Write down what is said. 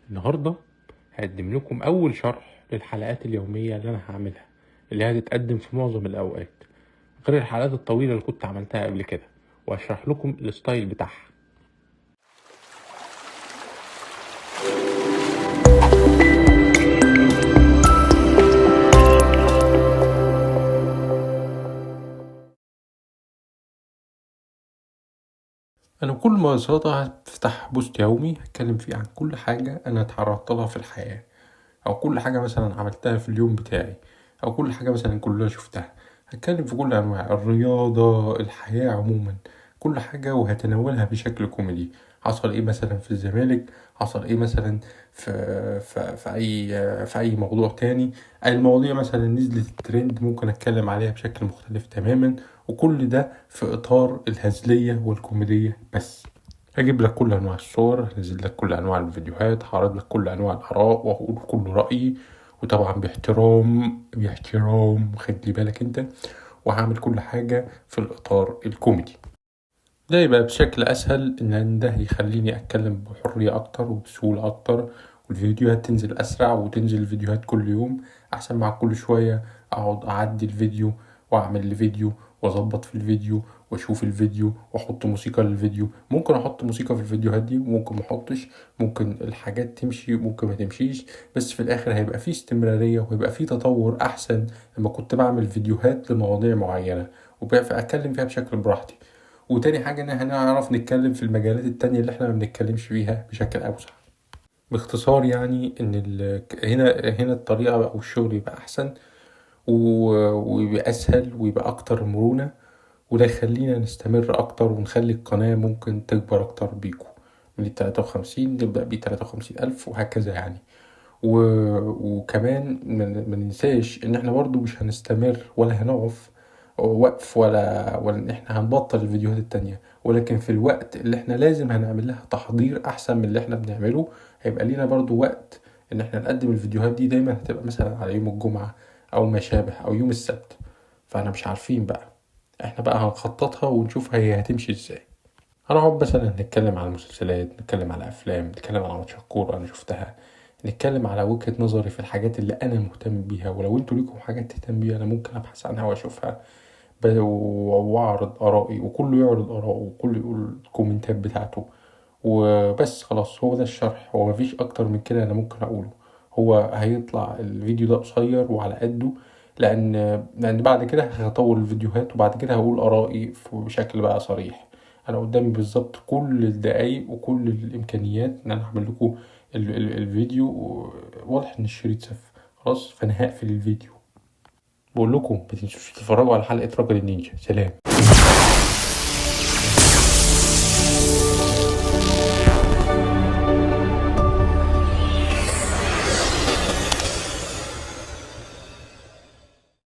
النهاردة هقدم لكم أول شرح للحلقات اليومية اللي أنا هعملها، اللي هتتقدم في معظم الأوقات غير الحلقات الطويلة اللي كنت عملتها قبل كده، وهشرح لكم الستايل بتاعها. أنا بكل ببساطة هفتح بوست يومي هتكلم فيه عن كل حاجة أنا اتعرضت لها في الحياة، أو كل حاجة مثلا عملتها في اليوم بتاعي، أو كل حاجة مثلا كلها شفتها. هتكلم في كل أنواع الرياضة، الحياة عموما، كل حاجة، وهتناولها بشكل كوميدي. حصل إيه مثلا في الزمالك، حصل إيه مثلا في أي موضوع تاني. أي المواضيع مثلا نزلت الترند ممكن أتكلم عليها بشكل مختلف تماما، وكل ده في إطار الهزلية والكوميدية بس. هجيب لك كل أنواع الصور، هنزل لك كل أنواع الفيديوهات، هعرض لك كل أنواع الآراء وهقول كل رأيي، وطبعا باحترام خلي بالك انت. وهعمل كل حاجة في الإطار الكوميدي. ده يبقى بشكل أسهل، إن ده يخليني أتكلم بحرية أكتر وبسهولة أكتر، والفيديوهات تنزل أسرع، وتنزل الفيديوهات كل يوم أحسن مع كل شوية أقعد أعدي الفيديو وأعمل الفيديو وأظبط في الفيديو وأشوف الفيديو وأحط موسيقى للفيديو. ممكن أحط موسيقى في الفيديوهات دي وممكن محطش، ممكن الحاجات تمشي ممكن ما تمشيش، بس في الآخر هيبقى فيه استمرارية وهيبقى فيه تطور أحسن لما كنت بعمل فيديوهات لمواضيع معينة وأتكلم فيها بشكل براحتي. وتاني حاجة إن احنا هنعرف نتكلم في المجالات التانية اللي احنا ما بنتكلمش فيها بشكل أوسع. باختصار يعني إن هنا الطريقة أو الشغل يبقى أحسن ويبقى أسهل ويبقى أكتر مرونة، وده يخلينا نستمر أكتر ونخلي القناة ممكن تكبر أكتر بيكو. من 53 نبدأ ب53,000 وهكذا يعني. وكمان ما ننساش إن احنا برضو مش هنستمر ولا هنقف وقف ولا إن احنا هنبطل الفيديوهات التانية، ولكن في الوقت اللي احنا لازم هنعمل لها تحضير أحسن من اللي احنا بنعمله هيبقى لينا برضو وقت إن احنا نقدم الفيديوهات دي. دايما هتبقى مثلا على يوم الجمعة أو ما شابه أو يوم السبت، فاحنا مش عارفين بقى. احنا بقى هنخططها ونشوف هي هتمشي ازاي. هنقعد مثلا نتكلم على المسلسلات، نتكلم على أفلام، نتكلم على ماتشات كورة أنا شفتها، نتكلم على وجهة نظري في الحاجات اللي أنا مهتم بيها، ولو انتوا ليكم حاجات تهتم بيها أنا ممكن أبحث عنها وأشوفها وأعرض آرائي، وكله يعرض آراءه وكله يقول الكومنتات بتاعته. وبس خلاص، هو ده الشرح، هو مفيش أكتر من كده أنا ممكن أقوله. هو هيطلع الفيديو ده قصير وعلى قده، لأن بعد كده هطول الفيديوهات وبعد كده هقول آرائي بشكل بقى صريح. أنا قدامي بالظبط كل الدقايق وكل الإمكانيات إن أنا أعمل لكم الفيديو. واضح إن الشريط سف خلاص، فأنا هقفل الفيديو. بقول لكم متنسوش تتفرجوا على حلقة رجل النينجا. سلام.